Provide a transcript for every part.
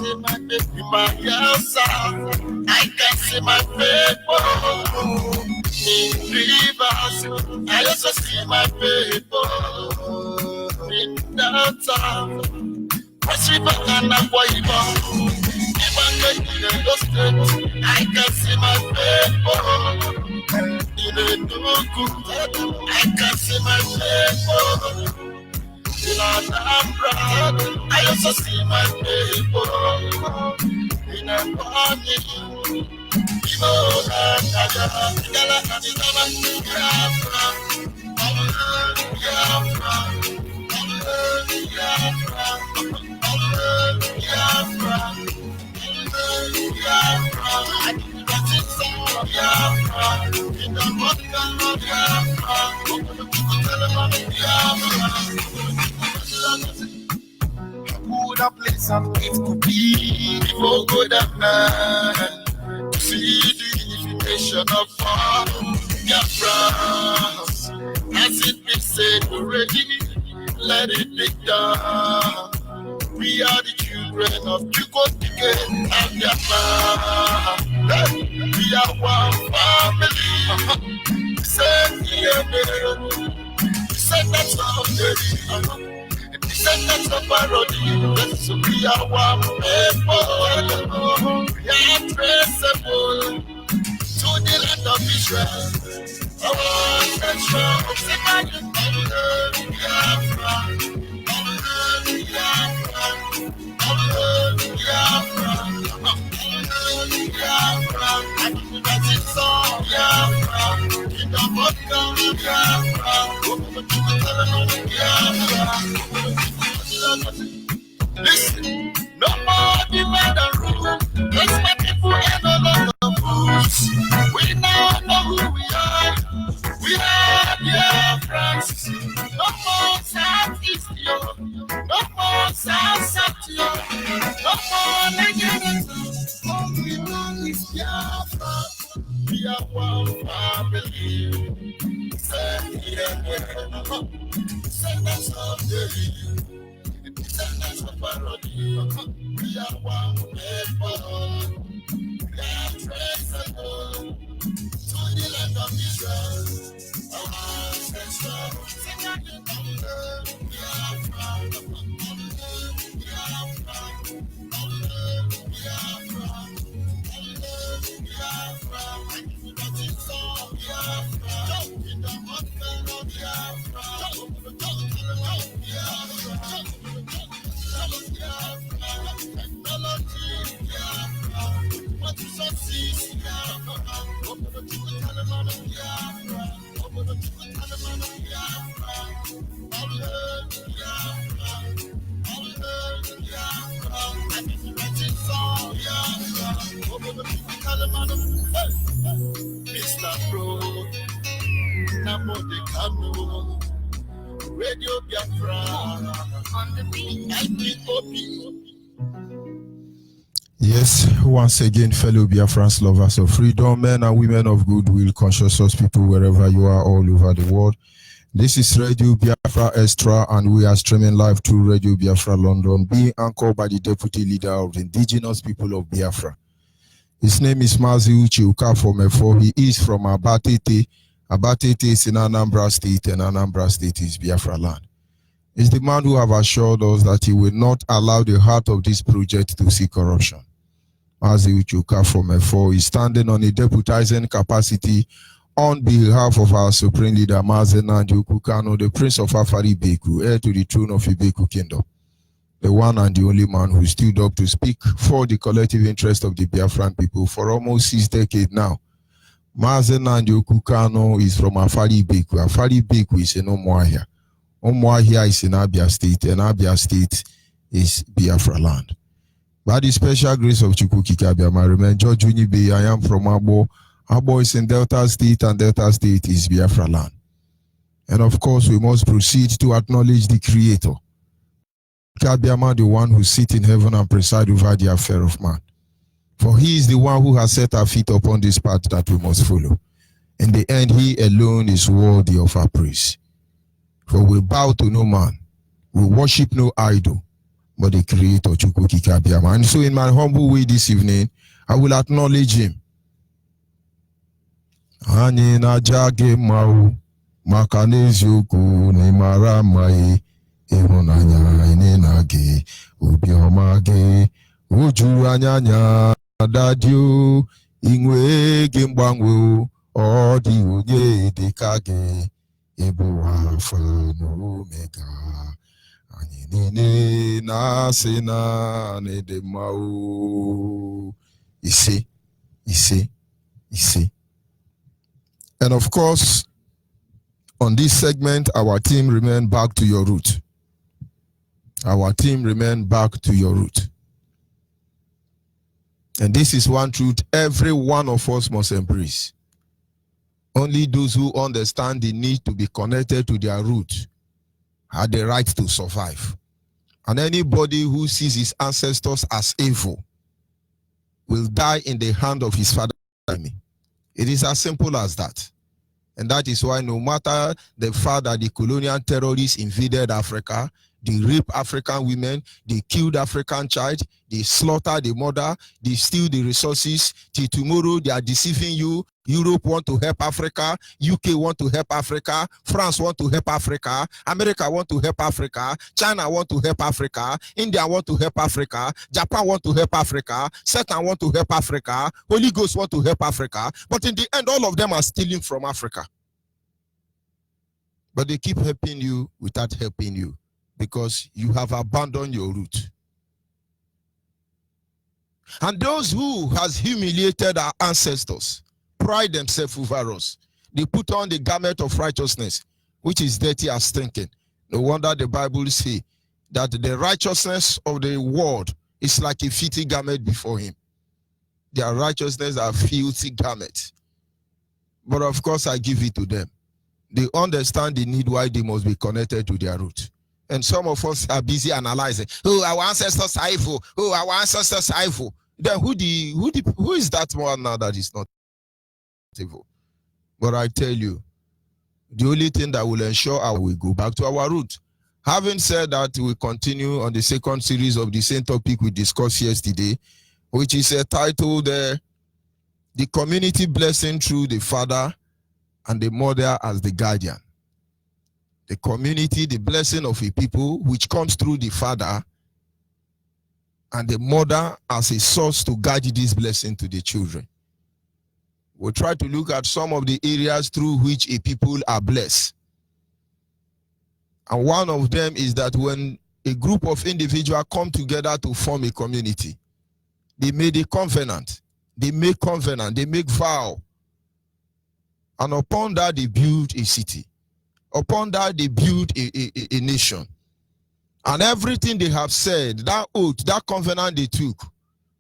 see my baby by your side. I can see my people in rivers. I also see my people in downtown. Cross River and Akwa Ibom. Even in the state, I can see my people in the Nuku. I can see my people. I also see my people in a party. Would a place and it could be before good and man. See the unification of all Biafra. Has it been said already? Let it be done. We are the children of Chukotike and Biafra. We are one family. Say that's all day. Descendants of parody, let's be our people. We are traceable to the land of Israel. Our ancestral Biafra. Listen, no more demand and rule. Let's make people and no longer fools. We now know who we are. We are Biafrans. No more Southeast, yo. No more South, yo. No more negative. All we want is Biafra. We are one family. Say that's all day. Descendants of parody. We are one people. We are traceable to the land of Israel. Our ancestral Mr. Pro, Namo de Kano, Radio Biafra, on the beat, Yes, once again, fellow Biafrans, lovers of freedom, men and women of goodwill, conscious people, wherever you are all over the world. This is Radio Biafra Extra, and we are streaming live through Radio Biafra London, being anchored by the Deputy Leader of the Indigenous People of Biafra. His name is Mazi Uchiuka from Efo. He is from Abatete. Abatete is in Anambra State, and Anambra State is Biafra land. He's the man who have assured us that he will not allow the heart of this project to see corruption. Mazi Uchiuka from Efo is standing on a deputizing capacity on behalf of our Supreme Leader Mazi Nnamdi Kanu, the Prince of Afari Beku, heir to the throne of Ibeku Kingdom. The one and the only man who stood up to speak for the collective interest of the Biafran people for almost 6 decades now. Mazi Nnamdi Kanu is from Afari Beku. Afari Beku is in Umuahia. Umuahia is in Abia State, and Abia State is Biafra land. By the special grace of Chukwukike Abiyama, I remain George Onyibe. I am from Abo. Abo is in Delta State, and Delta State is Biafra land. And of course, we must proceed to acknowledge the Creator. Abiyama, the one who sits in heaven and presides over the affair of man. For he is the one who has set our feet upon this path that we must follow. In the end, he alone is worthy of our praise. For we bow to no man, we worship no idol. but the Creator, Chukwu Okike Abiama. And so in my humble way this evening, I will acknowledge him. Anyị na-aja gị mma maka n'eziokwu na ịmara mma ịhụnanya anyị na gị obiọma gị o juru anya dadio inwe gị mgbanwe ọ dị onye dịka gị ịbụ Alfa na Omega anyị niile na-asị na n'ịdị mma ise. And of course, on this segment, our team remain back to your root. Our team remain back to your root. And this is one truth every one of us must embrace. Only those who understand the need to be connected to their root have the right to survive. And anybody who sees his ancestors as evil will die in the hand of his father enemy. It is as simple as that. And that is why no matter the fact that the colonial terrorists invaded Africa, they raped African women, they killed African child, they slaughtered the mother, they steal the resources. Till tomorrow, they are deceiving you. Europe want to help Africa, UK want to help Africa, France want to help Africa, America want to help Africa, China want to help Africa, India want to help Africa, Japan want to help Africa, Satan want to help Africa, Holy Ghost want to help Africa. But in the end, all of them are stealing from Africa. But they keep helping you without helping you because you have abandoned your root. And those who has humiliated our ancestors pride themselves over us. They put on the garment of righteousness, which is dirty as stinking. No wonder the Bible says that the righteousness of the world is like a filthy garment before him. Their righteousness are filthy garments. But of course, I give it to them. They understand the need why they must be connected to their root. And some of us are busy analyzing, oh, our ancestors are evil. Oh, our ancestors are evil. Then who is that one now that is not evil? But I tell you, the only thing that will ensure we go back to our root. Having said that, we continue on the second series of the same topic we discussed yesterday, which is titled The Community Blessing Through the Father and the Mother as the Guardian. The community, the blessing of a people, which comes through the father and the mother as a source to guide this blessing to the children. We'll try to look at some of the areas through which a people are blessed. And one of them is that when a group of individuals come together to form a community, they made a covenant, they make vow, and upon that they build a city. Upon that, they build a nation. And everything they have said, that oath, that covenant they took,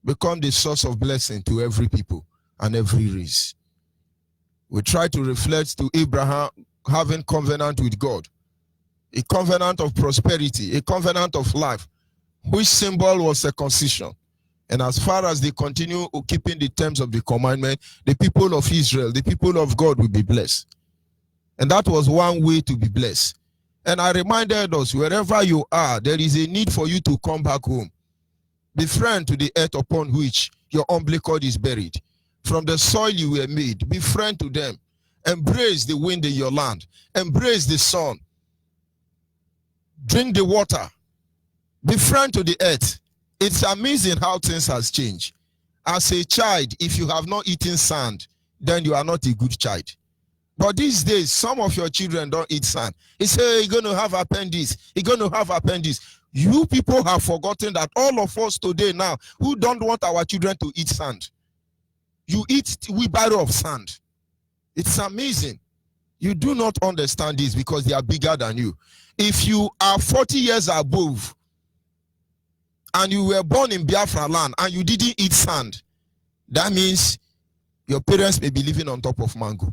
become the source of blessing to every people and every race. We try to reflect to Abraham having covenant with God, a covenant of prosperity, a covenant of life, which symbol was circumcision. And as far as they continue keeping the terms of the commandment, the people of Israel, the people of God will be blessed. And that was one way to be blessed. And I reminded us, wherever you are, there is a need for you to come back home. Be friend to the earth upon which your umbilical cord is buried. From the soil you were made, be friend to them. Embrace the wind in your land. Embrace the sun. Drink the water. Be friend to the earth. It's amazing how things has changed. As a child, if you have not eaten sand, then you are not a good child. But these days, some of your children don't eat sand. They say, you're going to have appendix. You're going to have appendix. You people have forgotten that all of us today now, who don't want our children to eat sand, you eat wheelbarrow of sand. It's amazing. You do not understand this because they are bigger than you. If you are 40 years above and you were born in Biafra land and you didn't eat sand, that means your parents may be living on top of mango.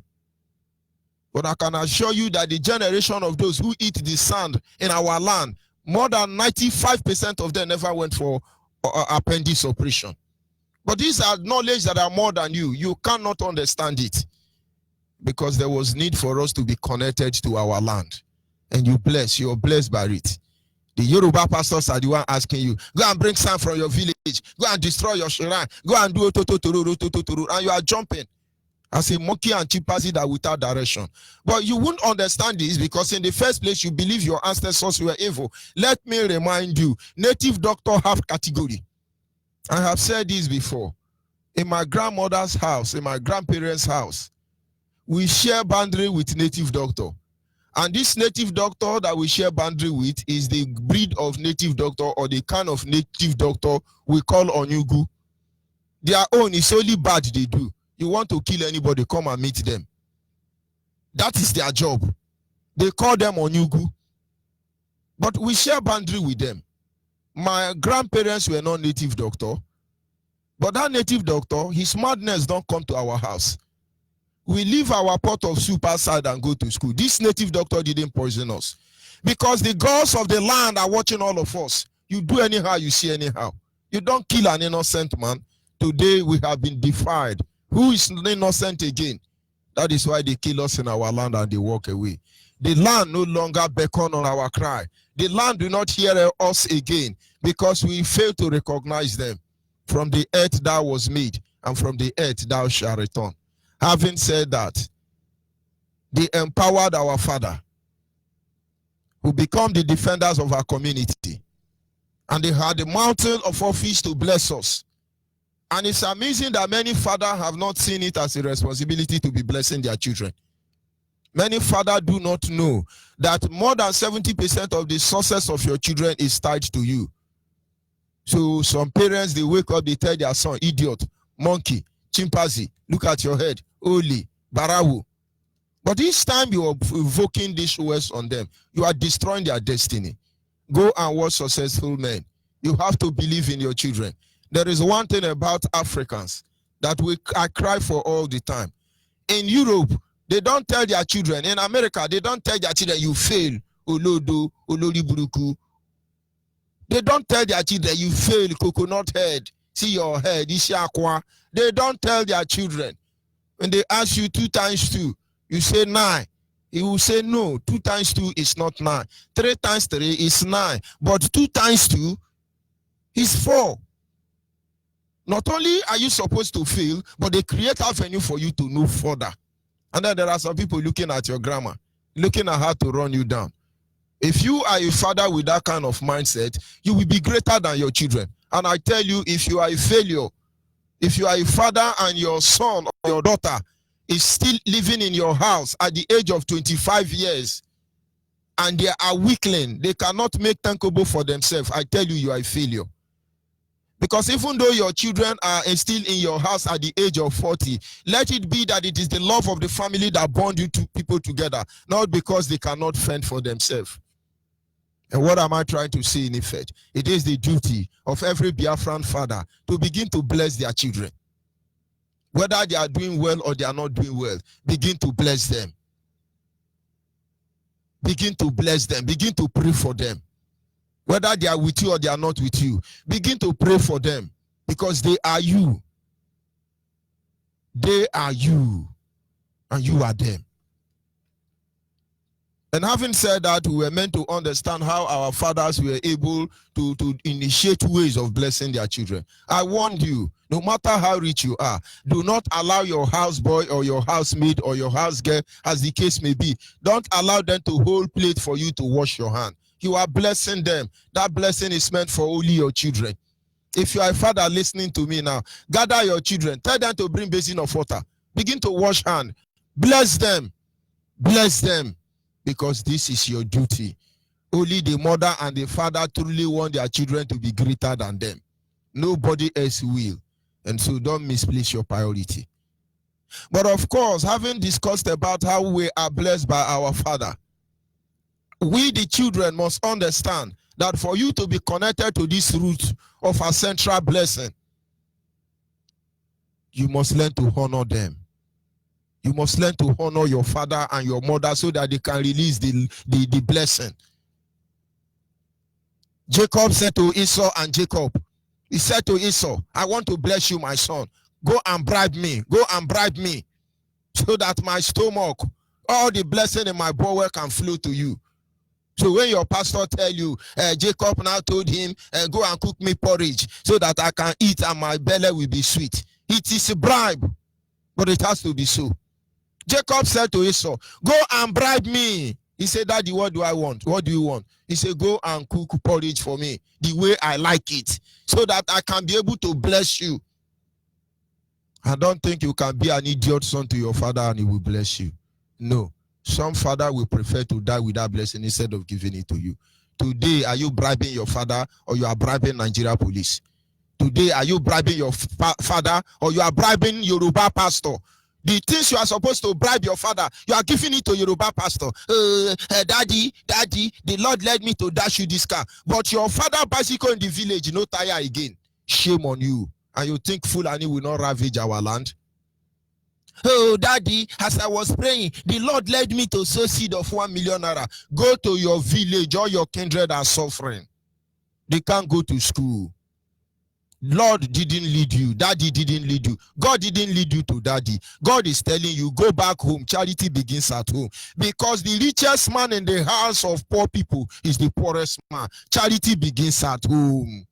But I can assure you that the generation of those who eat the sand in our land, more than 95% of them never went for appendix operation. But these are knowledge that are more than you. You cannot understand it because there was need for us to be connected to our land. And you're blessed by it. The Yoruba pastors are the one asking you, go and bring sand from your village, go and destroy your shrine, go and do and you are jumping as a monkey and chimpanzee that without direction. But you won't understand this because in the first place, you believe your ancestors were evil. Let me remind you, native doctor have category. I have said this before. In my grandmother's house, in my grandparents' house, we share boundary with native doctor. And this native doctor that we share boundary with is the breed of native doctor or the kind of native doctor we call Onyibe. Their own is only bad they do. You want to kill anybody, come and meet them. That is their job. They call them Onyibe. But we share boundary with them. My grandparents were not native doctor. But that native doctor, his madness don't come to our house. We leave our pot of soup outside and go to school. This native doctor didn't poison us. Because the gods of the land are watching all of us. You do anyhow, you see anyhow. You don't kill an innocent man. Today we have been defied. Who is innocent again? That is why they kill us in our land and they walk away. The land no longer beckon on our cry. The land do not hear us again because we fail to recognize them. From the earth thou was made, and from the earth thou shalt return. Having said that, they empowered our father, who become the defenders of our community. And they had the mountain of office to bless us. And it's amazing that many fathers have not seen it as a responsibility to be blessing their children. Many fathers do not know that more than 70% of the success of your children is tied to you. So some parents, they wake up, they tell their son, idiot, monkey, chimpanzee, look at your head, Oli, Barawu. But each time you are invoking these words on them, you are destroying their destiny. Go and watch successful men. You have to believe in your children. There is one thing about Africans that I cry for all the time. In Europe, they don't tell their children. In America, they don't tell their children, you fail, Olodo, Olori Buruku. They don't tell their children, you fail, coconut head, see your head, Ishiakwa. They don't tell their children. When they ask you 2 times 2, you say 9. He will say, no, 2 times 2 is not 9. 3 times 3 is 9. But 2 times 2 is 4. Not only are you supposed to fail, but they create avenue for you to know further. And then there are some people looking at your grammar, looking at how to run you down. If you are a father with that kind of mindset, you will be greater than your children. And I tell you, if you are a failure, if you are a father and your son or your daughter is still living in your house at the age of 25 years and they are weakling, they cannot make tankobo for themselves, I tell you, you are a failure. Because even though your children are still in your house at the age of 40, let it be that it is the love of the family that bond you two people together, not because they cannot fend for themselves. And what am I trying to say in effect? It is the duty of every Biafran father to begin to bless their children. Whether they are doing well or they are not doing well, begin to bless them. Begin to bless them. Begin to pray for them. Whether they are with you or they are not with you, begin to pray for them because they are you. They are you, and you are them. And having said that, we were meant to understand how our fathers were able to initiate ways of blessing their children. I warned you, no matter how rich you are, do not allow your houseboy or your housemaid or your housegirl, as the case may be, don't allow them to hold plate for you to wash your hand. You are blessing them. That blessing is meant for only your children. If you are a father listening to me now, gather your children. Tell them to bring basin of water. Begin to wash hand. Bless them. Bless them. Because this is your duty. Only the mother and the father truly want their children to be greater than them. Nobody else will. And so don't misplace your priority. But of course, having discussed about how we are blessed by our father, we the children must understand that for you to be connected to this root of a central blessing, you must learn to honor them. You must learn to honor your father and your mother so that they can release the blessing. Jacob said to Esau and Jacob, he said to Esau, I want to bless you, my son. Go and bribe me. Go and bribe me so that my stomach, all the blessing in my bowel can flow to you. So when your pastor tell you, Jacob now told him, go and cook me porridge so that I can eat and my belly will be sweet. It is a bribe, but it has to be so. Jacob said to Esau, go and bribe me. He said, Daddy, what do I want? What do you want? He said, go and cook porridge for me the way I like it so that I can be able to bless you. I don't think you can be an idiot son to your father and he will bless you. No. Some father will prefer to die with that blessing instead of giving it to you. Today, are you bribing your father or you are bribing Nigeria police? Today, are you bribing your father or you are bribing Yoruba pastor? The things you are supposed to bribe your father, you are giving it to Yoruba pastor. Daddy, the Lord led me to dash you this car. But your father bicycle in the village, no tire again. Shame on you. And you think Fulani will not ravage our land? Oh, Daddy, as I was praying, the Lord led me to sow seed of 1 million naira. Go to your village, all your kindred are suffering. They can't go to school. Lord didn't lead you. Daddy didn't lead you. God didn't lead you to daddy. God is telling you, go back home. Charity begins at home. Because the richest man in the house of poor people is the poorest man. Charity begins at home.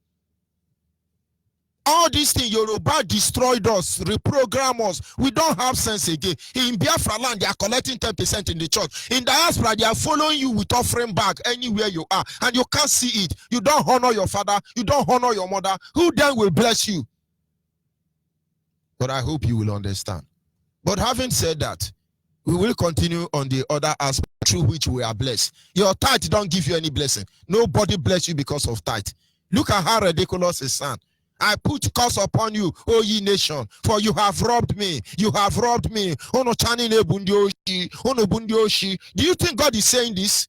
All these things, Yoruba destroyed us, reprogram us. We don't have sense again. In Biafra land, they are collecting 10% in the church. In diaspora, they are following you with offering back anywhere you are. And you can't see it. You don't honor your father. You don't honor your mother. Who then will bless you? But I hope you will understand. But having said that, we will continue on the other aspect through which we are blessed. Your tithe don't give you any blessing. Nobody bless you because of tithe. Look at how ridiculous it sounds. I put curse upon you, O ye nation, for you have robbed me. You have robbed me. Do you think God is saying this?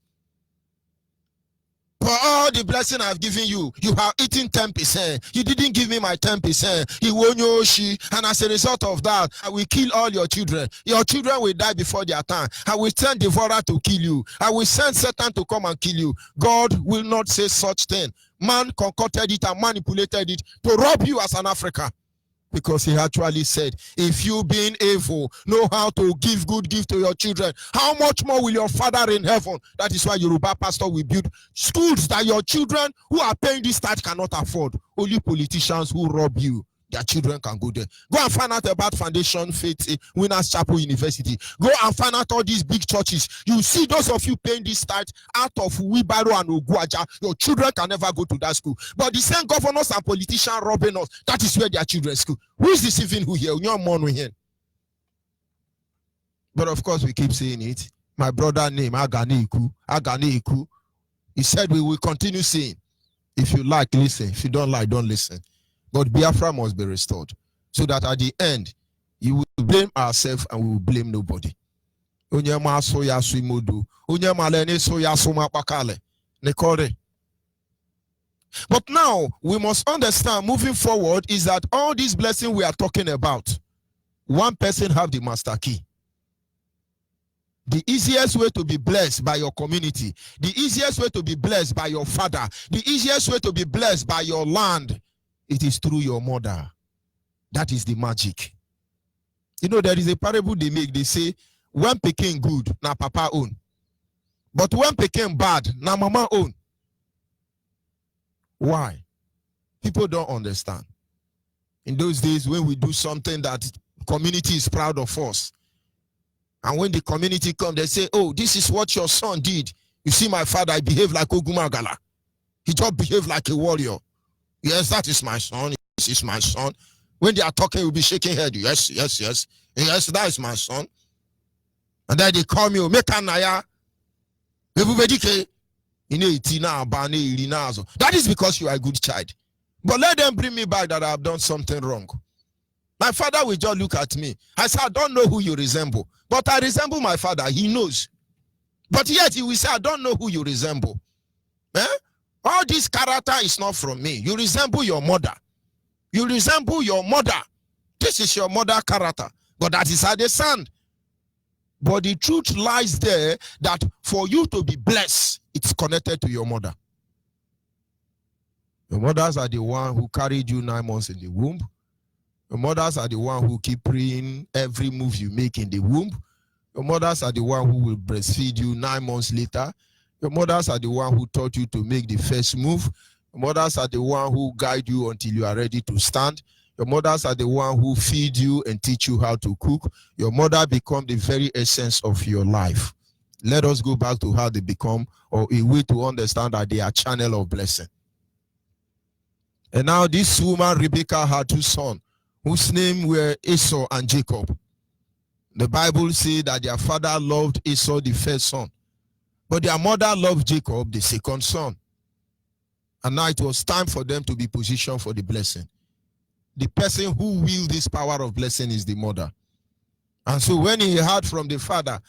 For all the blessing I've given you, you have eaten 10%. You didn't give me my 10%. And as a result of that, I will kill all your children. Your children will die before their time. I will send devourer to kill you. I will send Satan to come and kill you. God will not say such thing. Man concocted it and manipulated it to rob you as an African. Because he actually said, if you being evil know how to give good gift to your children, how much more will your Father in heaven? That is why Yoruba pastor will build schools that your children who are paying this tax cannot afford. Only politicians who rob you, their children can go there. Go and find out about Foundation Faith Winners Chapel University. Go and find out all these big churches. You see those of you paying this tax out of Wheelbarrow and Oguaja, your children can never go to that school. But the same governors and politicians robbing us, that is where their children school. Who is deceiving who here? But of course we keep saying it. My brother name Aganiku. He said we will continue saying. If you like, listen. If you don't like, don't listen. But Biafra must be restored so that at the end, you will blame ourselves and we will blame nobody. But now, we must understand, moving forward, is that all these blessings we are talking about, one person have the master key. The easiest way to be blessed by your community, the easiest way to be blessed by your father, the easiest way to be blessed by your land, it is through your mother. That is the magic. You know, there is a parable they make. They say, when Peking good, na papa own. But when Peking bad, na mama own. Why? People don't understand. In those days, when we do something that community is proud of us, and when the community come, they say, oh, this is what your son did. You see my father, I behave like Ogumagala. He just behaved like a warrior. Yes, that is my son. This is my son. When they are talking, you'll be shaking head. Yes, yes, yes. Yes, that is my son. And then they call me, Mekanaya. That is because you are a good child. But let them bring me back that I have done something wrong. My father will just look at me. I said, I don't know who you resemble. But I resemble my father. He knows. But yet he will say, I don't know who you resemble. Eh? All this character is not from me. You resemble your mother. You resemble your mother. This is your mother character. But that is how they sound. But the truth lies there that for you to be blessed, it's connected to your mother. Your mothers are the one who carried you 9 months in the womb. Your mothers are the one who keep praying every move you make in the womb. Your mothers are the one who will breastfeed you 9 months later. Your mothers are the one who taught you to make the first move. Your mothers are the one who guide you until you are ready to stand. Your mothers are the one who feed you and teach you how to cook. Your mother become the very essence of your life. Let us go back to how they become, or a way to understand that they are channel of blessing. And now this woman, Rebecca, had two sons, whose name were Esau and Jacob. The Bible says that their father loved Esau, the first son, but their mother loved Jacob, the second son. And now it was time for them to be positioned for the blessing. The person who wields this power of blessing is the mother. And so when he heard from the father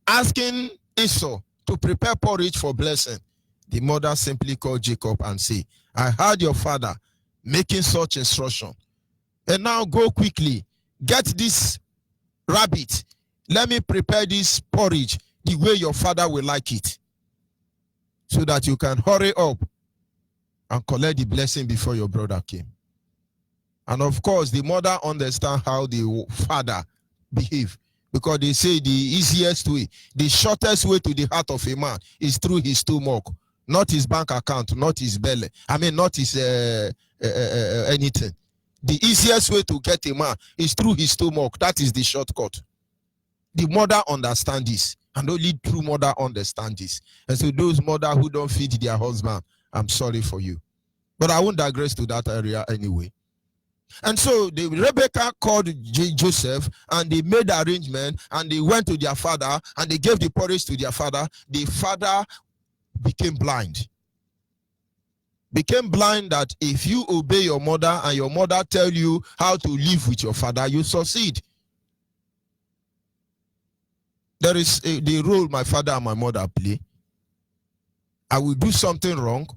asking Esau to prepare porridge for blessing, the mother simply called Jacob and said, I heard your father making such instruction. And now go quickly, get this rabbit. Let me prepare this porridge the way your father will like it, so that you can hurry up and collect the blessing before your brother came. And of course, the mother understands how the father behaves, because they say the easiest way, the shortest way to the heart of a man is through his stomach, not his bank account, not his belly. I mean, not his anything. The easiest way to get a man is through his stomach. That is the shortcut. The mother understands this, and only true mother understands this. And so those mothers who don't feed their husband, I'm sorry for you. But I won't digress to that area anyway. And so Rebecca called Joseph, and they made the arrangement, and they went to their father, and they gave the porridge to their father. The father became blind. Became blind that if you obey your mother and your mother tell you how to live with your father, you succeed. There is the role my father and my mother play. I will do something wrong.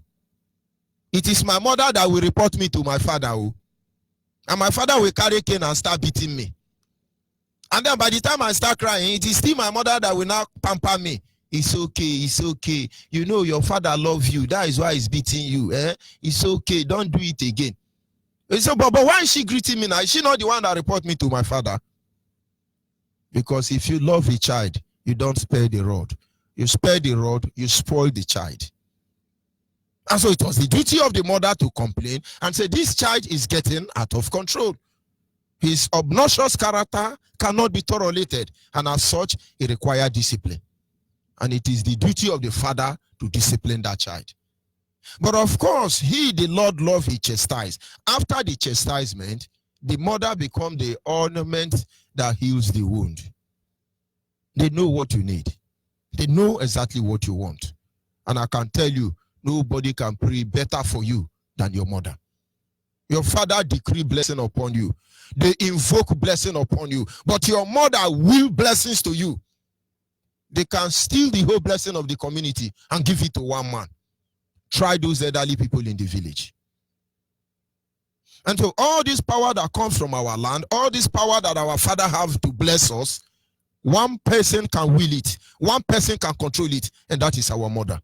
It is my mother that will report me to my father. And my father will carry cane and start beating me. And then by the time I start crying, it is still my mother that will now pamper me. It's okay, it's okay. You know your father loves you. That is why he's beating you. It's okay, don't do it again. So, but why is she greeting me now? Is she not the one that report me to my father? Because if you love a child, you don't spare the rod. You spare the rod, you spoil the child. And so it was the duty of the mother to complain and say, this child is getting out of control. His obnoxious character cannot be tolerated, and as such, it requires discipline. And it is the duty of the father to discipline that child. But of course, the Lord loves he chastise. After the chastisement, the mother becomes the ornament that heals the wound. They know what you need. They know exactly what you want. And I can tell you, nobody can pray better for you than your mother. Your father decree blessing upon you. They invoke blessing upon you. But your mother will blessings to you. They can steal the whole blessing of the community and give it to one man. Try those elderly people in the village. And so all this power that comes from our land, all this power that our father have to bless us, one person can will it. One person can control it, and that is our mother.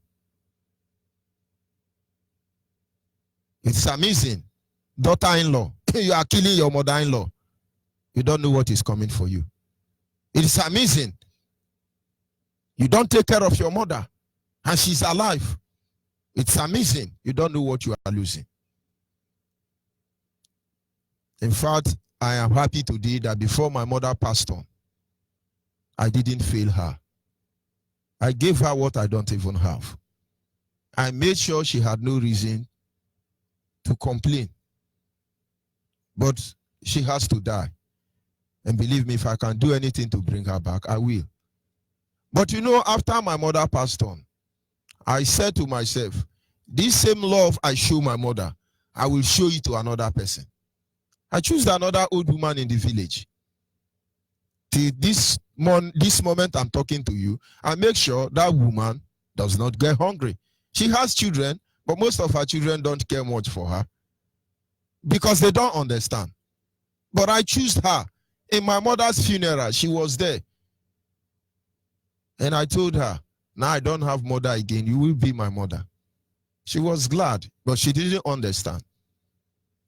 It's amazing. Daughter-in-law, you are killing your mother-in-law. You don't know what is coming for you. It is amazing. You don't take care of your mother, and she's alive. It's amazing. You don't know what you are losing. In fact, I am happy today that before my mother passed on, I didn't fail her. I gave her what I don't even have. I made sure she had no reason to complain. But she has to die. And believe me, if I can do anything to bring her back, I will. But you know, after my mother passed on, I said to myself, this same love I show my mother, I will show it to another person. I choose another old woman in the village. Till this moment I'm talking to you, I make sure that woman does not get hungry. She has children, but most of her children don't care much for her because they don't understand. But I choose her. In my mother's funeral, she was there. And I told her, now I don't have mother again. You will be my mother. She was glad, but she didn't understand.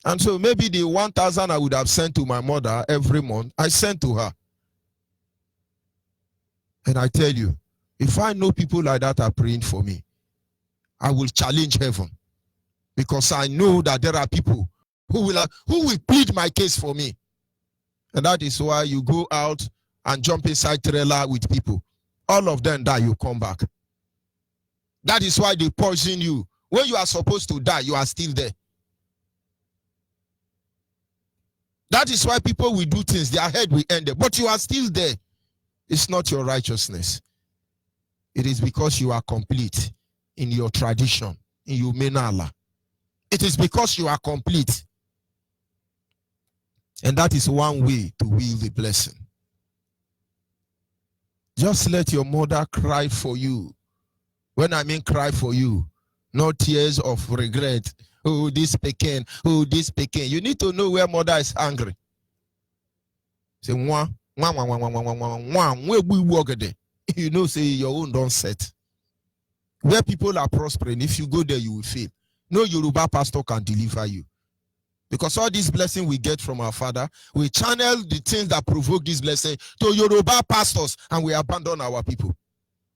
And so maybe the 1,000 I would have sent to my mother every month, I sent to her. And I tell you, if I know people like that are praying for me, I will challenge heaven, because I know that there are people who will plead my case for me. And that is why you go out and jump inside trailer with people. All of them die, you come back. That is why they poison you. When you are supposed to die, you are still there. That is why people will do things, their head will end there, but you are still there. It's not your righteousness. It is because you are complete in your tradition, in your menala. It is because you are complete. And that is one way to wield the blessing. Just let your mother cry for you. When I mean cry for you, no tears of regret. Oh, this pecan. Oh, this pecan. You need to know where mother is angry. Say, you know, say your own don't set. Where people are prospering, if you go there, you will fail. No Yoruba pastor can deliver you. Because all this blessing we get from our Father, we channel the things that provoke this blessing to Yoruba pastors, and we abandon our people.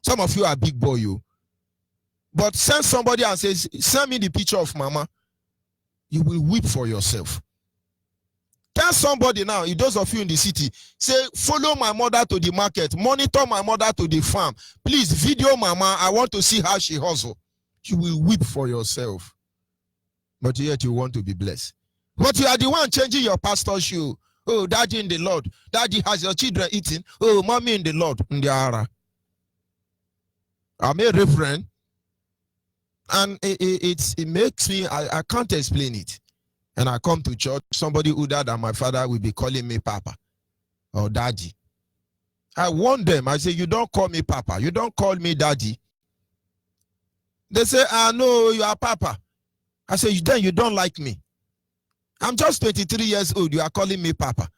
Some of you are big boy, you. But send somebody and say, send me the picture of mama. You will weep for yourself. Tell somebody now, those of you in the city, say, follow my mother to the market, monitor my mother to the farm. Please video mama, I want to see how she hustle. You will weep for yourself. But yet you want to be blessed. But you are the one changing your pastor's shoe. Oh, daddy in the Lord. Daddy has your children eating. Oh, mommy in the Lord. I'm a reverend. And it makes me, I can't explain it. And I come to church, somebody older than my father will be calling me Papa or Daddy. I warn them. I say, you don't call me Papa. You don't call me Daddy. They say, no, you are Papa. I say, then you don't like me. I'm just 23 years old. You are calling me Papa.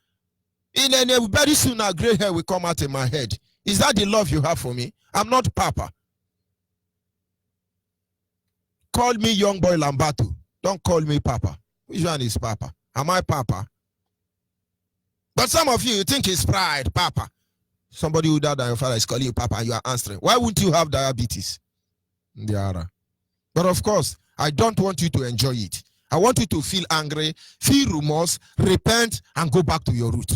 Very soon a gray hair will come out in my head. Is that the love you have for me? I'm not Papa. Call me young boy Lambato. Don't call me Papa. Which one is Papa? Am I Papa? But some of you think it's pride, Papa. Somebody who died than your father is calling you Papa and you are answering. Why wouldn't you have diabetes? But of course, I don't want you to enjoy it. I want you to feel angry, feel remorse, repent, and go back to your root.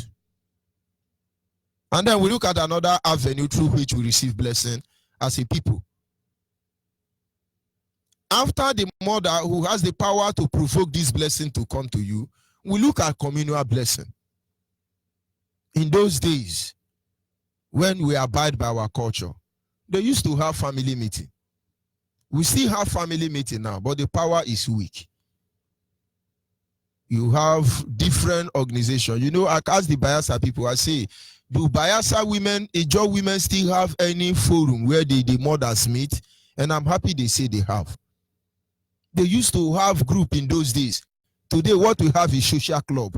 And then we look at another avenue through which we receive blessing as a people. After the mother who has the power to provoke this blessing to come to you, we look at communal blessing. In those days, when we abide by our culture, they used to have family meeting. We still have family meeting now, but the power is weak. You have different organizations. You know, I ask the Biafra people, I say, do Biafra women, Ijaw women still have any forum where the mothers meet? And I'm happy they say they have. They used to have group in those days. Today, what we have is social club.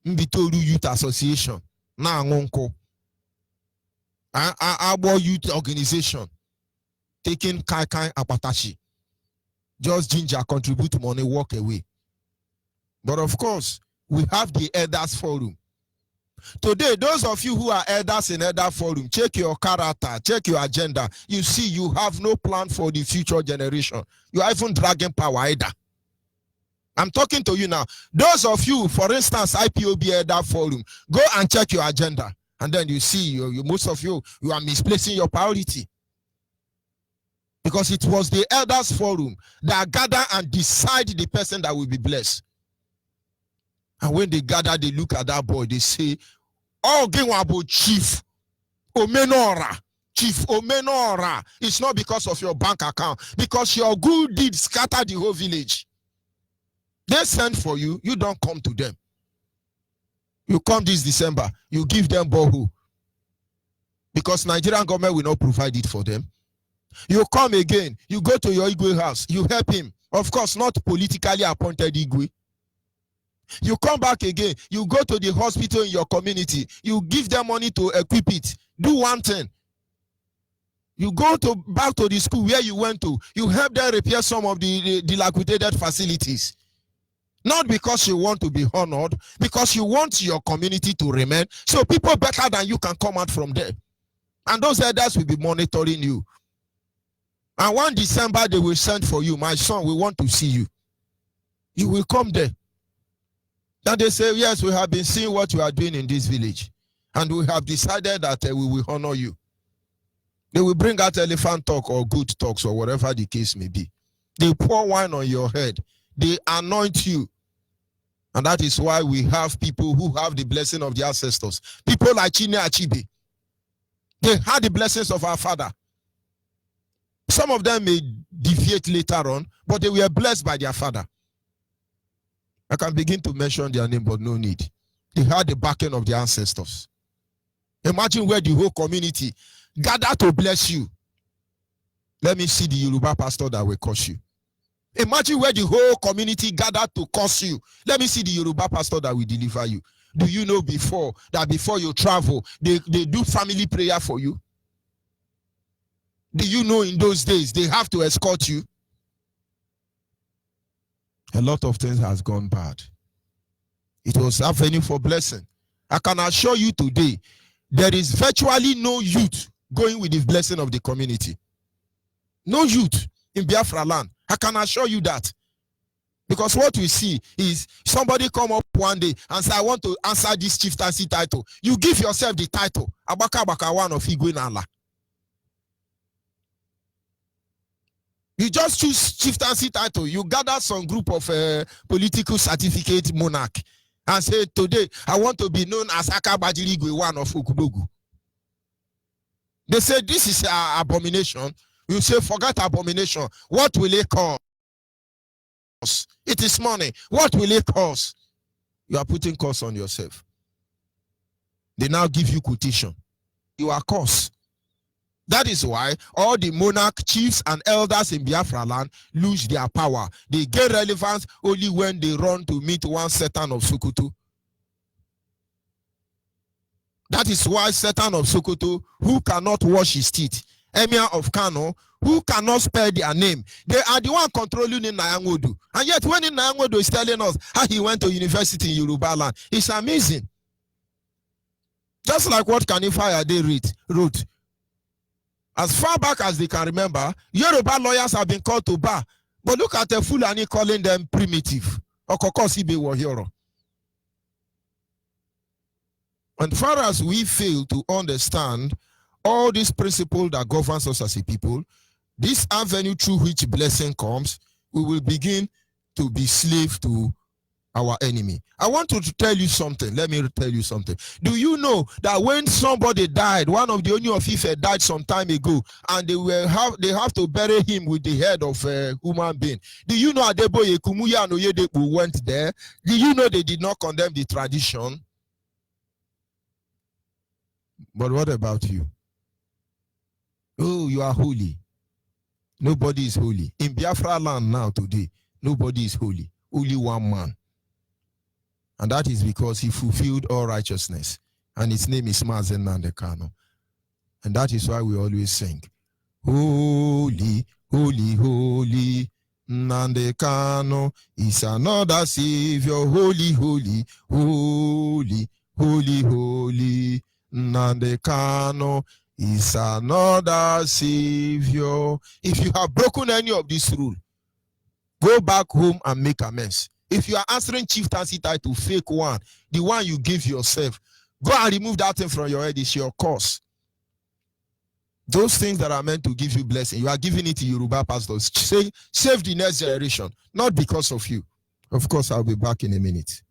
Mbitoru Youth Association. Na Ngonko. Abo Youth Organization. Taking Kai Apatashi. Just ginger, contribute money, walk away. But of course, we have the Elders Forum. Today, those of you who are elders in Elder Forum, check your character, check your agenda. You see, you have no plan for the future generation. You are even dragging power either. I'm talking to you now. Those of you, for instance, IPOB Elder Forum, go and check your agenda. And then you see, most of you are misplacing your priority. Because it was the Elders Forum that gather and decide the person that will be blessed. And when they gather, they look at that boy, they say, oh, about Chief Omenora. Chief Omenora. It's not because of your bank account, because your good deeds scatter the whole village. They send for you, you don't come to them. You come this December, you give them borehole. Because Nigerian government will not provide it for them. You come again, you go to your Igwe house, you help him. Of course, not politically appointed Igwe. You come back again, you go to the hospital in your community, you give them money to equip it. Do one thing. You go back to the school where you went to, you help them repair some of the dilapidated facilities. Not because you want to be honored, because you want your community to remain, so people better than you can come out from there. And those elders will be monitoring you. And 1 December, they will send for you. My son, we want to see you. You will come there. Then they say, yes, we have been seeing what you are doing in this village. And we have decided that we will honor you. They will bring out elephant talk or good talks or whatever the case may be. They pour wine on your head. They anoint you. And that is why we have people who have the blessing of the ancestors. People like Chine Achibe. They had the blessings of our father. Some of them may deviate later on, but they were blessed by their father. I can begin to mention their name, but no need. They had the backing of their ancestors. Imagine where the whole community gather to bless you. Let me see the Yoruba pastor that will curse you. Imagine where the whole community gathered to curse you. Let me see the Yoruba pastor that will deliver you. Do you know before you travel, they do family prayer for you? Do you know in those days they have to escort you? A lot of things has gone bad. It was avenue for blessing. I can assure you today, there is virtually no youth going with the blessing of the community. No youth in Biafra land. I can assure you that. Because what we see is somebody come up one day and say, I want to answer this chieftaincy title. You give yourself the title. Abaka Abaka one of Igwe Nala. You just choose chieftaincy title. You gather some group of political certificate monarch and say, today, I want to be known as Akabajirigwe one of Okubogu. They say, this is an abomination. You say, forget abomination. What will it cost? It is money. What will it cost? You are putting cost on yourself. They now give you quotation. You are cost. That is why all the monarch, chiefs, and elders in Biafra land lose their power. They gain relevance only when they run to meet one Satan of Sokoto. That is why Satan of Sokoto, who cannot wash his teeth, Emir of Kano, who cannot spell their name, they are the one controlling in Nyangodu. And yet when in Nyangodu is telling us how he went to university in Yoruba land, it's amazing. Just like what Kanifaya they wrote. As far back as they can remember, Yoruba lawyers have been called to bar. But look at the Fulani calling them primitive. Okokosibe Wahiro. And far as we fail to understand all these principles that governs us as a people, this avenue through which blessing comes, we will begin to be slave to our enemy. I want to tell you something. Let me tell you something. Do you know that when somebody died, one of the Onyibe of Ife died some time ago, and they have to bury him with the head of a human being? Do you know Adeboye Kumuyi and Oyedepo went there? Do you know they did not condemn the tradition? But what about you? Oh, you are holy. Nobody is holy. In Biafra land now today, nobody is holy. Only one man. And that is because he fulfilled all righteousness. And his name is Mazen Nandekano. And that is why we always sing, holy, holy, holy, Nandekano is another Savior. Holy, holy, holy, holy, holy, Nandekano is another Savior. If you have broken any of this rule, go back home and make amends. If you are answering chieftaincy title, fake one, the one you give yourself, go and remove that thing from your head. It's your cause. Those things that are meant to give you blessing, you are giving it to Yoruba pastors. Say, save the next generation, not because of you. Of course, I'll be back in a minute.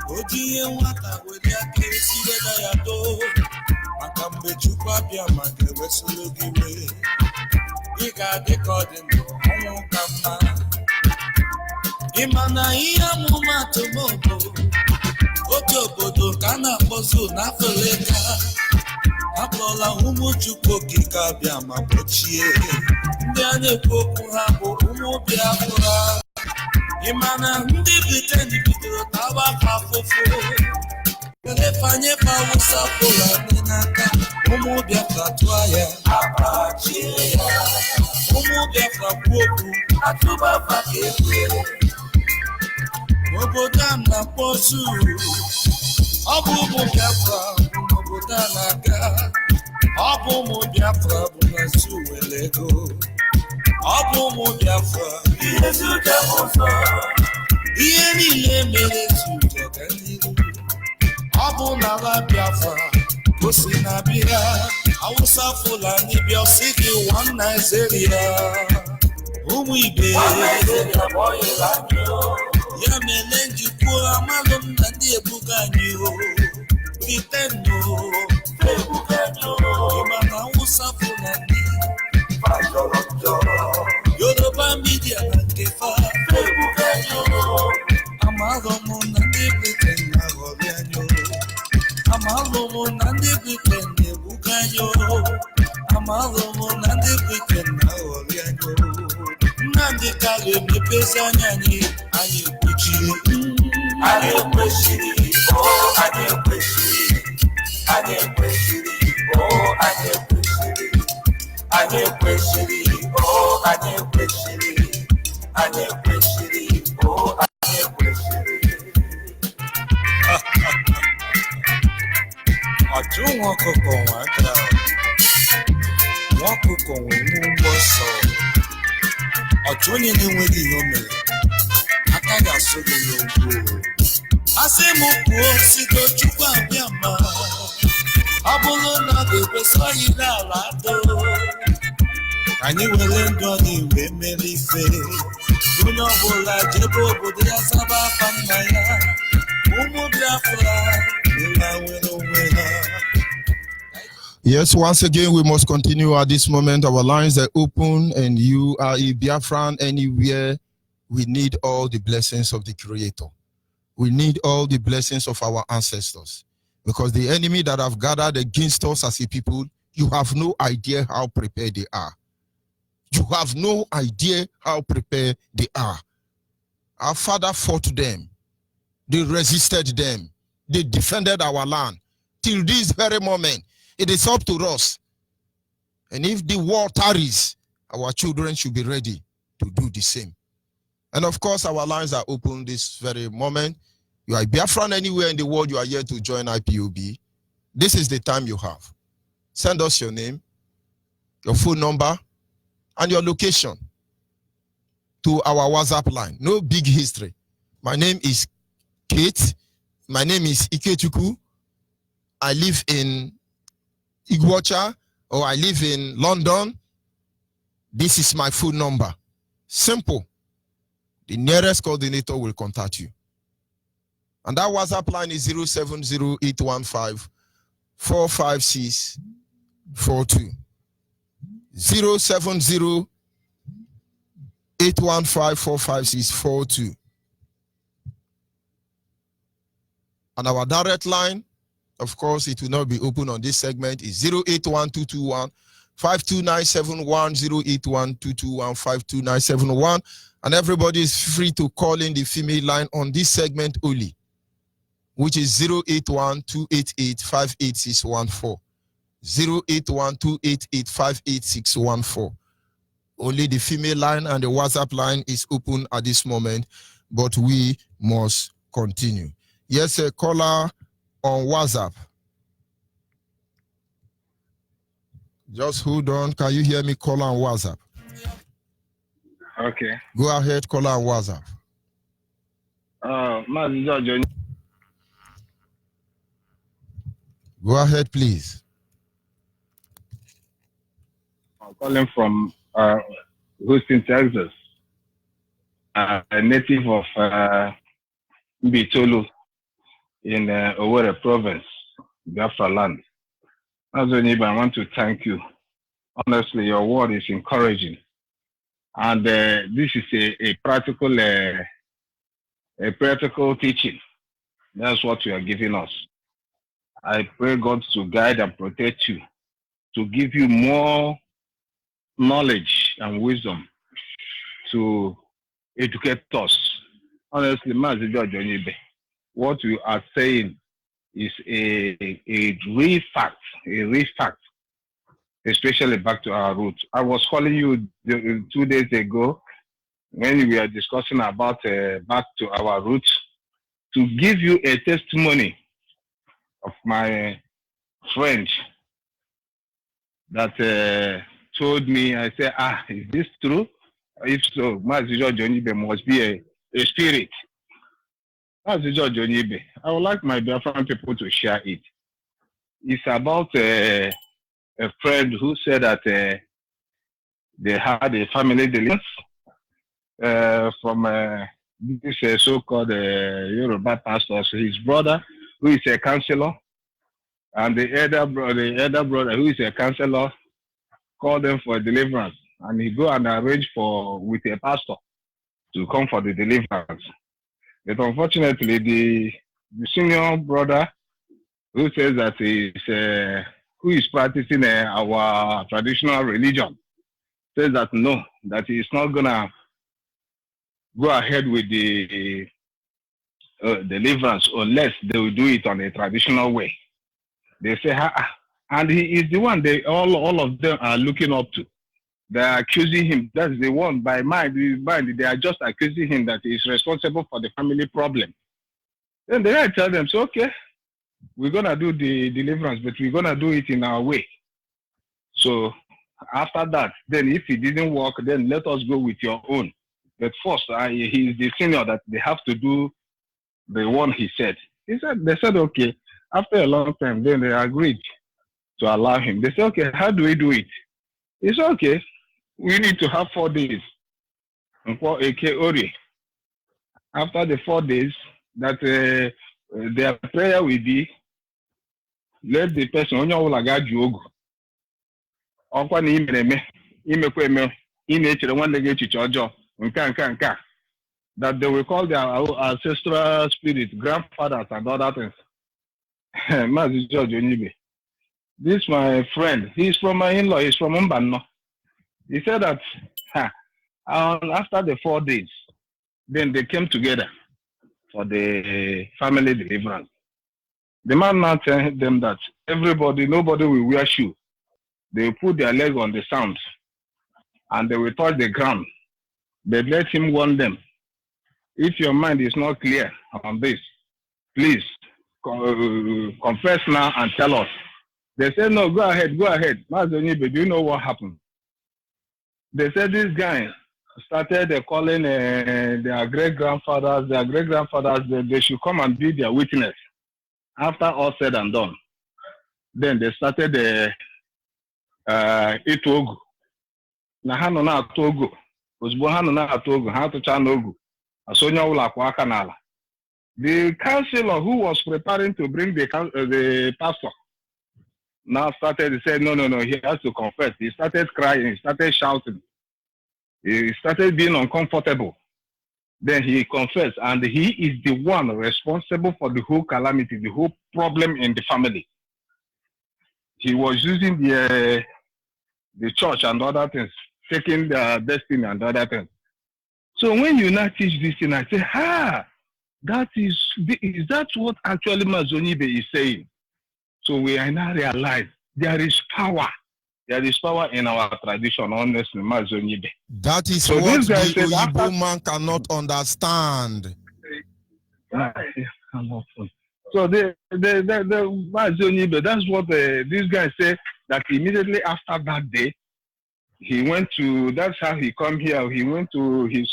Ojiye nwata wede aka esi weda ya do maka mgbe Chukwu abịa ma ga-ewesoro gị iwe ị ga-adị ka ọ dị ndụ ọnwụ ka mma ịma na ihe amụmatụ maọbụ otu obodo ka a na-akpọzu n'Afrịka akpọla ụmụ Chukwu okike abịa ma gbochie ndị a na-ekwu okwu ha bụ ụmụ Biafra ịmana ndị Britain bidoro tawa aka afụfụ elefanye Hausa Fulani n'aka ụmụ Biafra tụọ ya abachie ya ụmụ Biafra kwuo okwu atụba afa ka ekwe obodo a na-akpọ Zulu ọ bụ ụmụ Biafra bụ n'obodo a na-aga ọ bụ ụmụ Biafra bụ na Zulu were ego ọ bụ ụmụ Biafra ihe Zuja ụzọ ihe niile mere Zuja ka n'ihu ọ bụ n'ala Biafra o si na bịa Hausa Fulani bịa si gị one Nigeria ụmụ Ibe ya mere njikwa amalụ m na ndị ebuga anyị Bitendo ịma na Hausa Fulani Yoruba media na nke fa amalụ m na ndị Britain na-aghọrị anyị amalụ m na ndị Britain na-ebuga anyị amalụ m na ndị Britain na-aghọrị anyị Nnamdi Kanu emepezi anya anyị ekwuchiri anyị ekwesịrị anyị ekwesịrị anyị ekwesịrị anyị ekwesịrị anyị ekwesịrị anyị ekwesịrị anyị ekwesịrị anyị ekwesịrị ọchụ nwa ọkụkọ nwa aka nwa ọkụkọ nwere ụgbọ ọsọ ọchụ onye na-enweghị ihe o mere aka ga-asụ gị n'ogbo asị m kwuo sido Chukwu abịa ma ọ bụrụ na ọ ga-ekwesị anyị n'ala do anyị were ndụ anyị wee mere ife onye ọbụla jebe obodo ya zaba afa nna ya ụmụ Biafra nwere onwe ha. Yes, once again, we must continue at this moment. Our lines are open, and you are a Biafran anywhere. We need all the blessings of the Creator. We need all the blessings of our ancestors. Because the enemy that have gathered against us as a people, you have no idea how prepared they are. You have no idea how prepared they are. Our father fought them. They resisted them. They defended our land. Till this very moment, it is up to us. And if the war tarries, our children should be ready to do the same. And of course, our lines are open this very moment. You are a Biafran anywhere in the world, you are here to join IPOB. This is the time you have. Send us your name, your phone number, and your location to our WhatsApp line. No big history. My name is Kate. My name is Ikechuku. I live in Iguacha, or I live in London. This is my phone number. Simple. The nearest coordinator will contact you. And that WhatsApp line is 070-815-45642. 070-815-45642. And our direct line, of course, it will not be open on this segment, is 081-221-52971, 081-221-52971. And everybody is free to call in the female line on this segment only, which is 081-288-58614. 081-288-58614. Only the female line and the WhatsApp line is open at this moment, but we must continue. Yes, a caller on WhatsApp. Just hold on. Can you hear me? Caller on WhatsApp. Okay. Go ahead, caller on WhatsApp. Go ahead, please. I'm calling from Houston, Texas. A native of Mbitolu in Owerri province, Biafra land. As Onyibe, I want to thank you. Honestly, your word is encouraging. And this is a practical teaching. That's what you are giving us. I pray God to guide and protect you, to give you more knowledge and wisdom to educate us. Honestly, Onyibe, what you are saying is a real fact, especially back to our roots. I was calling you 2 days ago when we were discussing about back to our roots to give you a testimony of my friend that told me. I said, is this true? If so, Onyibe must be a spirit. Onyibe, I would like my Biafran people to share it. It's about a friend who said that they had a family deliverance from this so-called Yoruba pastor, his brother, who is a counselor, and the elder brother, who is a counselor, called them for a deliverance, and he go and arrange with a pastor to come for the deliverance. But unfortunately, the senior brother, who says that who is practicing our traditional religion, says that no, that he is not gonna go ahead with the deliverance unless they will do it on a traditional way. They say, and he is the one they all of them are looking up to. They are accusing him. That's the one by mind. They are just accusing him that he is responsible for the family problem. Then they tell them, so okay, we're gonna do the deliverance, but we're gonna do it in our way. So after that, then if it didn't work, then let us go with your own. But first, he is the senior that they have to do the one he said. They said, okay. After a long time, then they agreed to allow him. They said, okay, how do we do it? He said, okay, we need to have 4 days. After the 4 days, that their prayer will be, let the person onye ọbụla ga-ajụ ogu ọkwa na imekwa eme ị na-echere nwanne gị echiche ọjọọ nke that they will call their ancestral spirit, grandfathers and other things. Mazi George Onyibe, this my friend, he's from my in-law, he's from Mbano. He said that after the 4 days, then they came together for the family deliverance. The man now telling them that nobody will wear shoes. They will put their leg on the sand and they will touch the ground. They let him warn them. If your mind is not clear on this, please confess now and tell us. They said, no, go ahead. Mazonibe, do you know what happened? They said this guy started calling their great-grandfathers. They should come and be their witness. After all said and done, then they started Itogu. Na hano na atogu. Ozbo hano na atogu. Hano cha nogu. Asonya ula kwa kanala. The counselor who was preparing to bring the pastor now started to say, no, he has to confess. He started crying. He started shouting. He started being uncomfortable. Then he confessed, and he is the one responsible for the whole calamity, the whole problem in the family. He was using the church and other things, taking their destiny and other things. So when you now teach this thing, I say, is that what actually Onyibe is saying? So we are now realize there is power. There is power in our tradition, honestly, Onyibe. That is so what the Igbo man cannot understand. So the Onyibe, that's what this guy said, that immediately after that day, He went to, that's how he come here. He went to his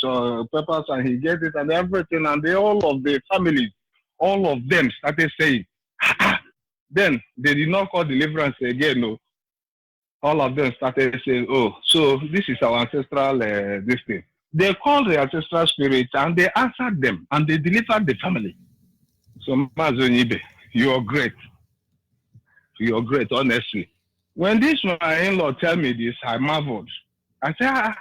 papers and he get it and everything. And they, all of the families, all of them started saying, then they did not call deliverance again. No. All of them started saying, oh, so this is our ancestral this thing. They called the ancestral spirits and they answered them and they delivered the family. So, Onyibe, you are great. You are great, honestly. When this my in-law tell me this, I marveled. I said,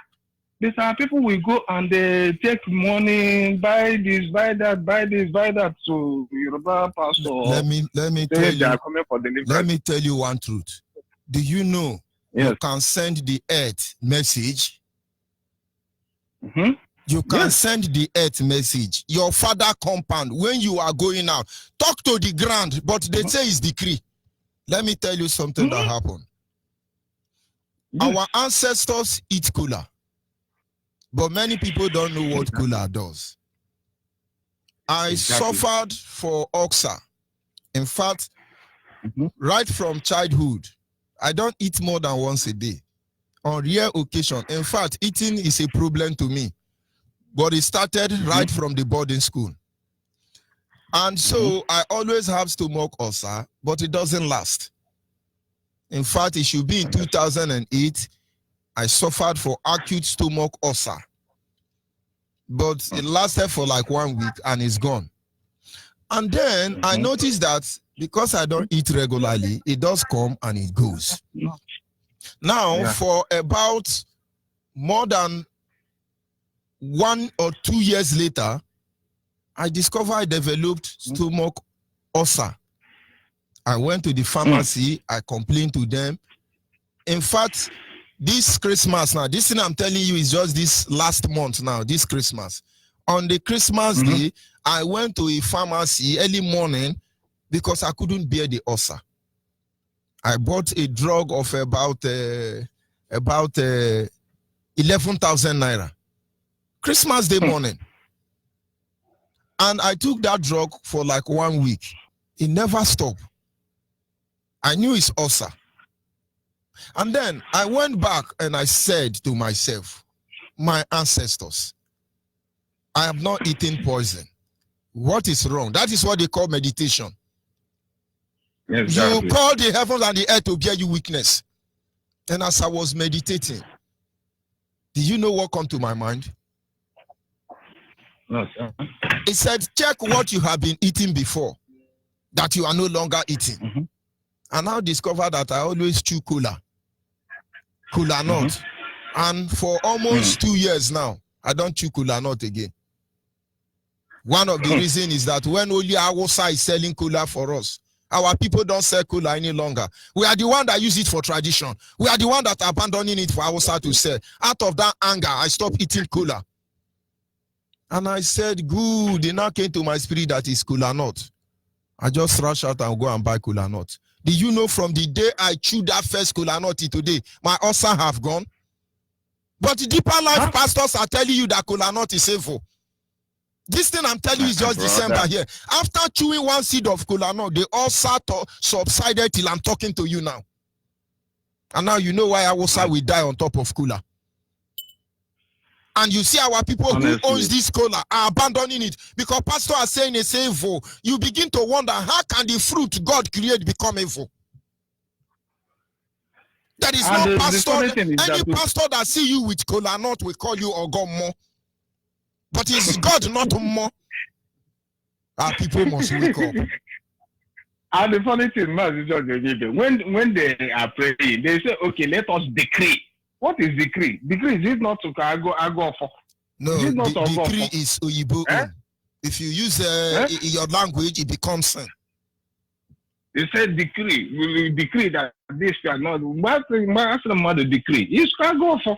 these are people will go and they take money, buy this, buy that, buy this, buy that. So Yoruba pastor. Let me tell you. Are coming for deliverance. Let me tell you one truth. Do you know yes. you can send the earth message? Mm-hmm. You can send the earth message. Your father compound when you are going out. Talk to the ground, but they say it's decree. Let me tell you something that happened. Our ancestors eat kola, but many people don't know what kola does. I suffered for oxa. In fact, right from childhood, I don't eat more than once a day. On rare occasion, in fact, eating is a problem to me. But it started right from the boarding school. And so I always have stomach ulcer, but it doesn't last. In fact, it should be in 2008, I suffered for acute stomach ulcer. But it lasted for like 1 week and it's gone. And then I noticed that because I don't eat regularly, it does come and it goes. Now, for about more than 1 or 2 years later, I discovered I developed stomach ulcer. I went to the pharmacy, I complained to them. In fact, this Christmas now, this thing I'm telling you is just this last month now, this Christmas. On the Christmas day, I went to a pharmacy early morning because I couldn't bear the ulcer. I bought a drug of about 11,000 naira. Christmas Day morning. And I took that drug for like 1 week. It never stopped. I knew it's ulcer. And then I went back and I said to myself, my ancestors, I have not eaten poison. What is wrong? That is what they call meditation. Exactly. You call the heavens and the earth to bear you witness. And as I was meditating, do you know what came to my mind? No, sir. It said, check what you have been eating before, that you are no longer eating. And I discovered that I always chew cola nut. And for almost 2 years now, I don't chew cola nut again. One of the reasons is that when only Awusa is selling cola for us, our people don't sell cola any longer. We are the one that use it for tradition. We are the one that are abandoning it for Awusa to sell. Out of that anger, I stopped eating cola. And I said, good. It now came to my spirit that is cola nut. I just rush out and go and buy cola nut. Do you know from the day I chewed that first cola nut to today, my ulcer have gone? But the deeper life pastors are telling you that cola nut is sinful. This thing I'm telling you is just December here. After chewing one seed of cola nut, the ulcer subsided till I'm talking to you now. And now you know why ulcer will die on top of cola. And you see our people who owns this cola are abandoning it because pastors are saying it's evil. You begin to wonder, how can the fruit God create become evil? There is no pastor, any pastor that see you with cola nut will call you Ogomo. But it's God, not more. Our people must wake up. And the funny thing, when they are praying, they say, okay, let us decree. What is decree? Decree, is it not to go for? No, decree is Onyibe. If you use your language, it becomes sin. They said decree. We will decree that this shall not. What's the decree? It's go for.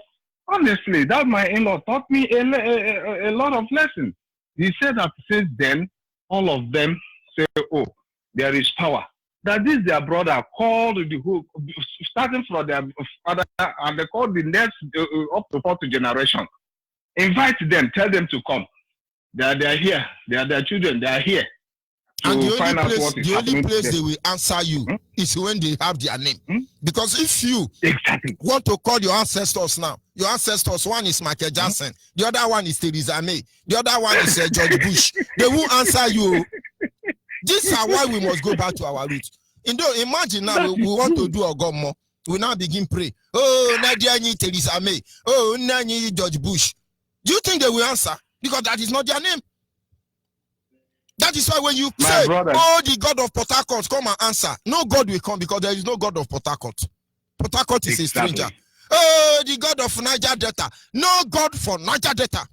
Honestly, that my in-law taught me a lot of lessons. He said that since then, all of them say, oh, there is power. That this their brother called the who, starting from their father, and they called the next up to 4th generation. Invite them, tell them to come. They are here. They are their children. They are here. And the only place they will answer you is when they have their name. Because if you want to call your ancestors now, your ancestors, one is Michael Jackson, the other one is Theresa May, the other one is George Bush. They won't answer you. These are why we must go back to our roots. Imagine now we want to do a gomo. We now begin pray. Oh, Nadia Theresa May. Oh, Nani George Bush. Do you think they will answer? Because that is not their name. That is why when you say, oh, the God of Port Harcourt, come and answer. No God will come because there is no God of Port Harcourt. Port Harcourt is a stranger. Oh, the God of Niger Delta. No God for Niger Delta.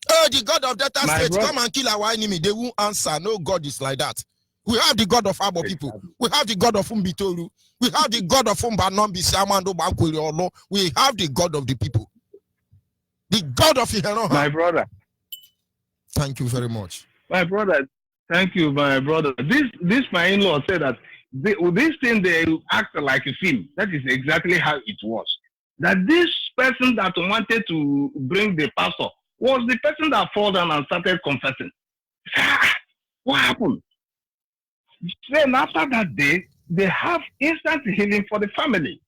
Oh, the God of Delta State, come and kill our enemy. They won't answer. No God is like that. We have the God of Abo people. We have the God of Umbitoru. We have the God of Umbanombi Samando Bakwiliolo. We have the God of the people. The God of Ihenoha. My brother. Thank you very much. My brother, thank you, my brother. This my in-law said that this thing they act like a film. That is exactly how it was. That this person that wanted to bring the pastor was the person that fell down and started confessing. What happened? Then after that day, they have instant healing for the family.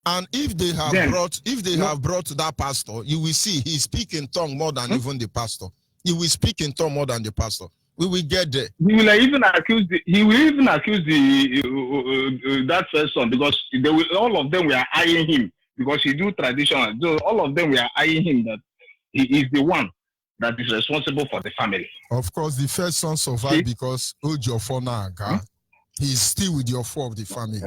And if they have have brought that pastor, you will see he speaks in tongue more than even the pastor. He will speak in tongue more than the pastor. We will get there. He will even accuse that person because all of them were eyeing him because he do traditional. So all of them were eyeing him that he is the one that is responsible for the family. Of course, the first son survived because Ojofona he is still with your four of the family.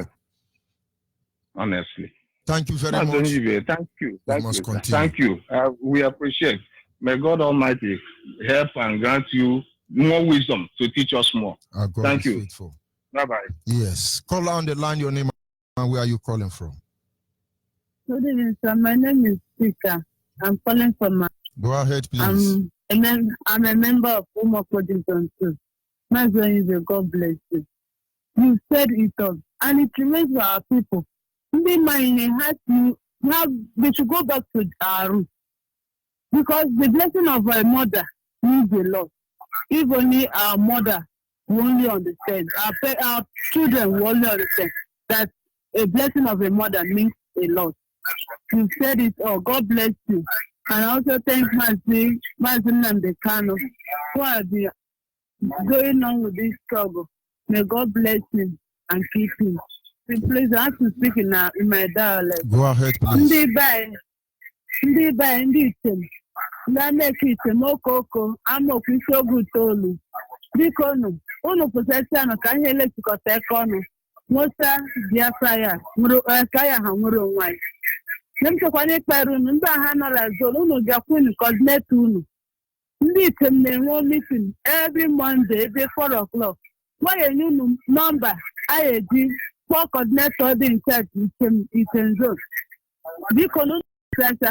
Honestly. Thank you very much. Onyibe, thank you. Thank you. We appreciate. May God Almighty help and grant you more wisdom to teach us more. Thank you. Faithful. Bye-bye. Yes. Call on the line, your name and where are you calling from? Good evening, sir. My name is Speaker. I'm calling from... Go ahead, please. I'm a member of Umar Codington too. My Onyibe, God bless you. You said it all. And it remains for our people. They should go back to our roots. Because the blessing of our mother means a lot. If only our mother will only understand, our children will only understand that a blessing of a mother means a lot. You said it all. God bless you. And I also thank Mazin and the Kano who are going on with this struggle. May God bless him and keep him. Please, I have to speak in my dialect. Go ahead, please. Ndị item na-eme item okoko amaokwu isi oge itoolu biko unu pụtasịanụ ka ihe elekọta eke ọnụ nwụsa Biafra ya ka ya ha nwere onwe anyị na-emechakwana ịkpara unu ndị agha nọla zoro unu bịakwa unu coordinate unu ndị item na-enwe meeting every Monday ebe 4 o'clock gwayenye unu nọmba a eji kpọọ coordinator dị incharge item zone biko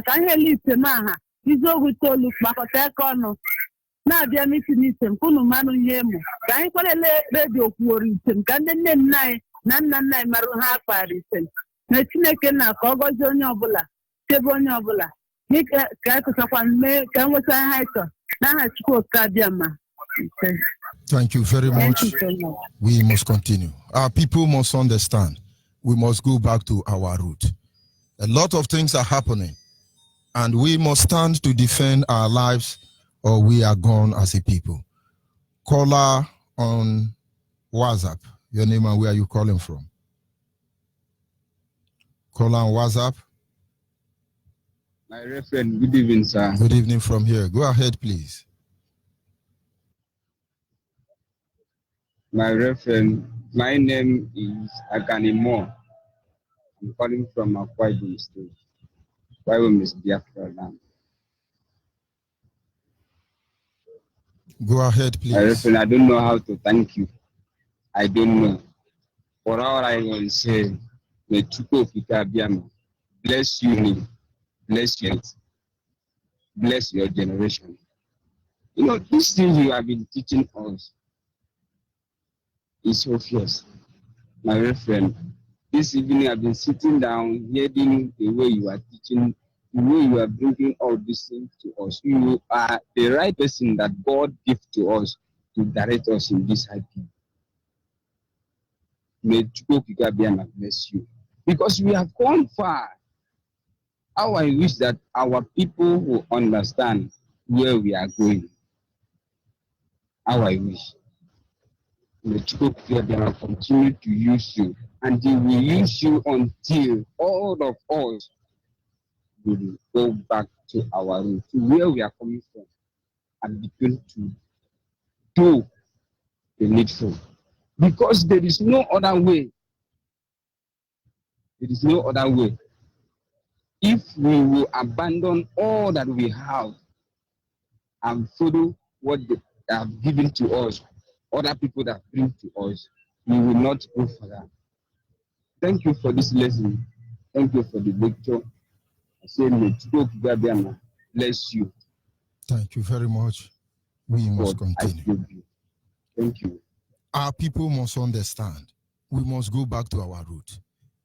ka ihe item aha izogu tolu kpakọta aka ọnụ na-abịa mitin item kunu mmanụ ihe mụ ka anyị kwarele redio kwuoro item ka ndị nne nna anyị na nna nna anyị mara ha akpara item na Chineke na ka ọ gọzie onye ọbụla chebe onye ọbụla ka ekụchakwa mee ka enweta ha ịchọ n'aha Chukwu Okabịa ma. Thank you very much. We must continue. Our people must understand. We must go back to our root. A lot of things are happening, and we must stand to defend our lives, or we are gone as a people. Caller on WhatsApp. Your name and where are you calling from? Caller on WhatsApp. My Reverend, good evening, sir. Good evening from here. Go ahead, please. My Reverend, my name is Aganimo. I'm calling from Akwa Ibom State. Why we miss Biafra land? Go ahead, please. My Reverend, I don't know how to thank you. I don't know. For all I will say, may Chukwu Okabịa bless you, bless you, bless your generation. You know, this thing you have been teaching us is obvious. My Reverend, this evening I've been sitting down, hearing the way you are teaching, the way you are bringing all these things to us. You are the right person that God gave to us to direct us in this high peak. May Chukwuka bless you. Because we have gone far. How I wish that our people will understand where we are going. How I wish. May Chukwuka continue to use you. And he will use you until all of us will go back to our root, to where we are coming from, and begin to do the needful. Because there is no other way. There is no other way. If we will abandon all that we have and follow what they have given to us, other people that bring to us, we will not go further. Thank you for this lesson. Thank you for the lecture. I say, may Chukwuka bless you. Thank you very much. We must continue. Thank you. Our people must understand. We must go back to our root.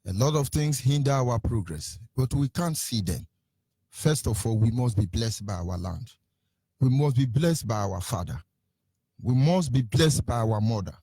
A lot of things hinder our progress, but we can't see them. First of all, we must be blessed by our land. We must be blessed by our father. We must be blessed by our mother.